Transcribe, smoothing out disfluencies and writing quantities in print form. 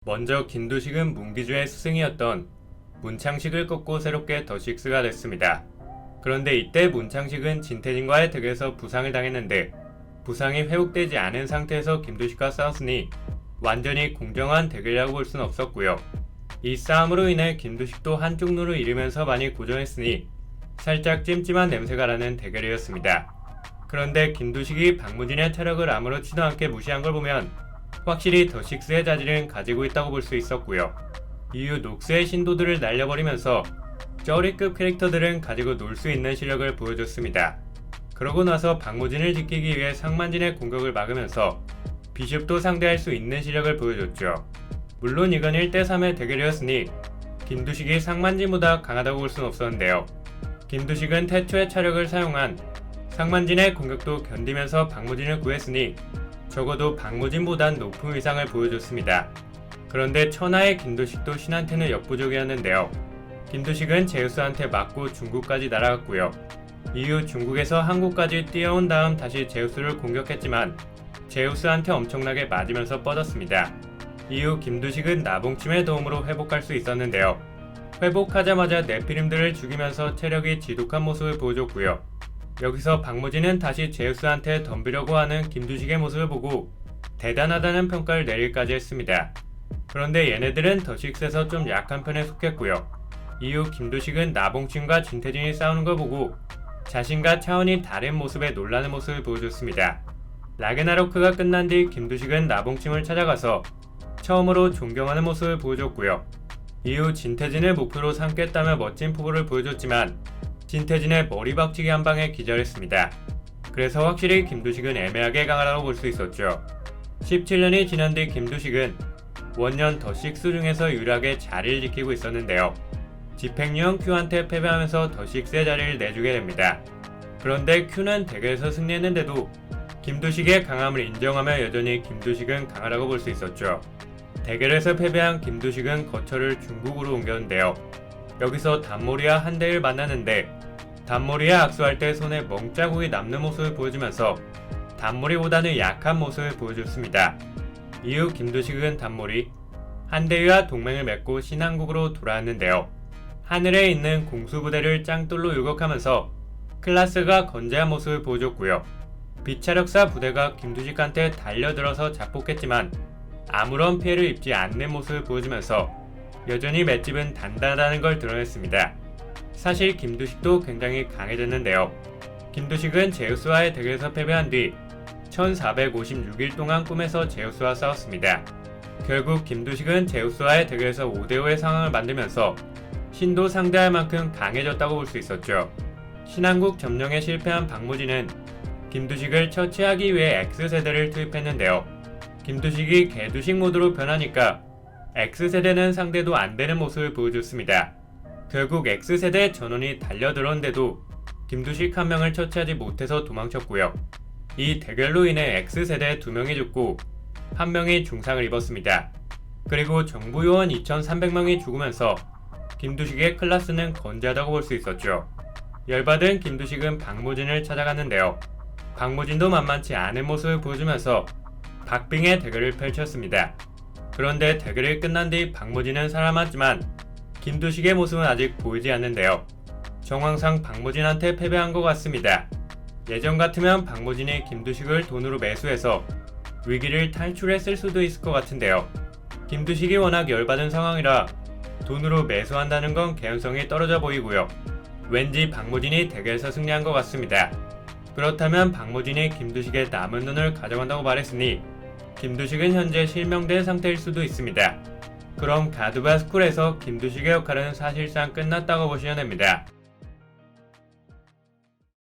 먼저 김두식은 문기주의 스승이었던 문창식을 꺾고 새롭게 더6가 됐습니다. 그런데 이때 문창식은 진태진과의 덱에서 부상을 당했는데 부상이 회복되지 않은 상태에서 김두식과 싸웠으니 완전히 공정한 덱이라고 볼 순 없었고요. 이 싸움으로 인해 김두식도 한쪽 눈을 잃으면서 많이 고전했으니 살짝 찜찜한 냄새가 나는 대결이었습니다. 그런데 김두식이 박무진의 체력을 아무렇지도 않게 무시한 걸 보면 확실히 더6의 자질은 가지고 있다고 볼 수 있었고요. 이후 녹스의 신도들을 날려버리면서 쩌리급 캐릭터들은 가지고 놀 수 있는 실력을 보여줬습니다. 그러고 나서 박무진을 지키기 위해 상만진의 공격을 막으면서 비숍도 상대할 수 있는 실력을 보여줬죠. 물론 이건 1대3의 대결이었으니 김두식이 상만진보다 강하다고 볼 순 없었는데요. 김두식은 태초의 차력을 사용한 상만진의 공격도 견디면서 박무진을 구했으니 적어도 박무진보단 높은 위상을 보여줬습니다. 그런데 천하의 김두식도 신한테는 역부족이었는데요. 김두식은 제우스한테 맞고 중국까지 날아갔고요. 이후 중국에서 한국까지 뛰어온 다음 다시 제우스를 공격했지만 제우스한테 엄청나게 맞으면서 뻗었습니다. 이후 김두식은 나봉침의 도움으로 회복할 수 있었는데요. 회복하자마자 네피림들을 죽이면서 체력이 지독한 모습을 보여줬고요. 여기서 박무진은 다시 제우스한테 덤비려고 하는 김두식의 모습을 보고 대단하다는 평가를 내릴까지 했습니다. 그런데 얘네들은 더6에서 좀 약한 편에 속했고요. 이후 김두식은 나봉침과 진태진이 싸우는 걸 보고 자신과 차원이 다른 모습에 놀라는 모습을 보여줬습니다. 라그나로크가 끝난 뒤 김두식은 나봉침을 찾아가서 처음으로 존경하는 모습을 보여줬고요. 이후 진태진을 목표로 삼겠다며 멋진 포부를 보여줬지만 진태진의 머리 박치기 한 방에 기절했습니다. 그래서 확실히 김두식은 애매하게 강하다고 볼 수 있었죠. 17년이 지난 뒤 김두식은 원년 더6 중에서 유일하게 자리를 지키고 있었는데요. 집행유형 Q한테 패배하면서 더6의 자리를 내주게 됩니다. 그런데 Q는 대결에서 승리했는데도 김두식의 강함을 인정하며 여전히 김두식은 강하다고 볼 수 있었죠. 대결에서 패배한 김두식은 거처를 중국으로 옮겼는데요. 여기서 단모리와 한대를 만나는데 단모리와 악수할 때 손에 멍자국이 남는 모습을 보여주면서 단모리보다는 약한 모습을 보여줬습니다. 이후 김두식은 단모리, 한대위와 동맹을 맺고 신한국으로 돌아왔는데요. 하늘에 있는 공수부대를 짱돌로 요격하면서 클라스가 건재한 모습을 보여줬고요. 비차력사 부대가 김두식한테 달려들어서 자폭했지만 아무런 피해를 입지 않는 모습을 보여주면서 여전히 맷집은 단단하다는 걸 드러냈습니다. 사실 김두식도 굉장히 강해졌는데요. 김두식은 제우스와의 덱에서 패배한 뒤 1456일 동안 꿈에서 제우스와 싸웠습니다. 결국 김두식은 제우스와의 덱에서 5대5의 상황을 만들면서 신도 상대할 만큼 강해졌다고 볼 수 있었죠. 신한국 점령에 실패한 박무진은 김두식을 처치하기 위해 X세대를 투입했는데요. 김두식이 개두식 모드로 변하니까 X세대는 상대도 안되는 모습을 보여줬습니다. 결국 X세대 전원이 달려들었는데도 김두식 한 명을 처치하지 못해서 도망쳤고요. 이 대결로 인해 X세대 2명이 죽고 1명이 중상을 입었습니다. 그리고 정부요원 2300명이 죽으면서 김두식의 클라스는 건재하다고 볼 수 있었죠. 열받은 김두식은 박무진을 찾아갔는데요. 박무진도 만만치 않은 모습을 보여주면서 박빙의 대결을 펼쳤습니다. 그런데 대결이 끝난 뒤 박무진은 살아남았지만 김두식의 모습은 아직 보이지 않는데요. 정황상 박무진한테 패배한 것 같습니다. 예전 같으면 박무진이 김두식을 돈으로 매수해서 위기를 탈출했을 수도 있을 것 같은데요. 김두식이 워낙 열받은 상황이라 돈으로 매수한다는 건 개연성이 떨어져 보이고요. 왠지 박무진이 대결에서 승리한 것 같습니다. 그렇다면 박무진이 김두식의 남은 돈을 가져간다고 말했으니 김두식은 현재 실명된 상태일 수도 있습니다. 그럼 가드바 스쿨에서 김두식의 역할은 사실상 끝났다고 보시면 됩니다.